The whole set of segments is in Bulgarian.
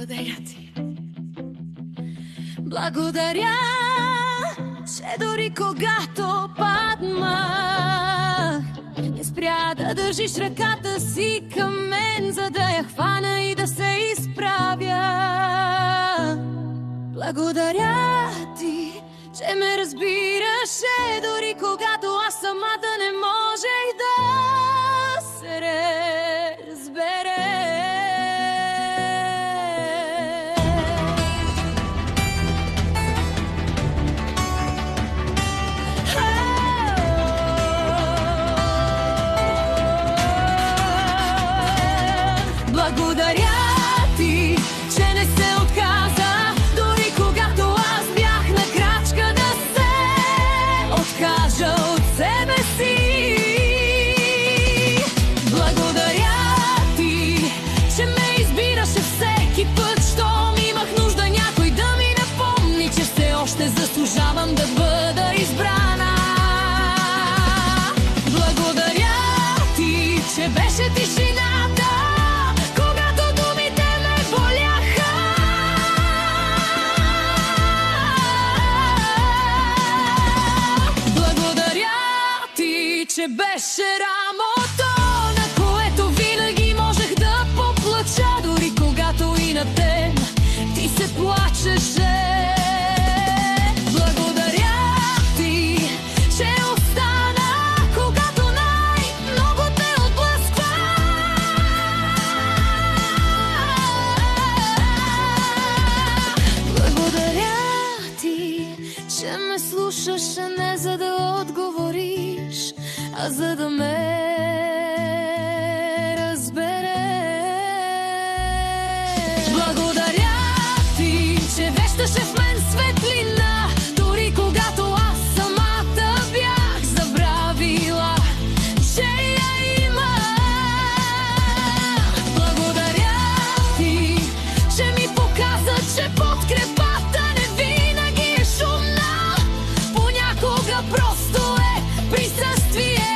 Благодаря ти. Благодаря, че дори когато паднах, не спря да държиш ръката си към мен, за да я хвана и да се изправя. Благодаря ти, че ме разбираше, дори когато аз самата не можех да се разбере. Благодаря ти, че не се отказа, дори когато аз бях на крачка да се откажа от себе си. Благодаря ти, че ме избираше всеки път, щом имах нужда някой да ми напомни, че все още заслужавам да бъда избрана. Благодаря ти, че беше тишината, че беше рамото, на което винаги можех да поплача, дори когато и на теб ти се плачеше. Благодаря ти, че остана, когато най-много те отблъсква. Благодаря ти, че ме слушаше не за да отговориш, а за да ме разбереш. Благодаря ти, че вещаше в мен светлина, дори когато аз самата бях забравила, че я има. Благодаря ти, че ми показа, че подкрепата не винаги е шумна, понякога просто е присъствие.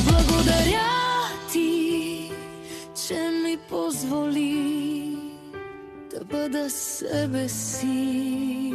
Благодаря ти, че ми позволи да бъда себе си.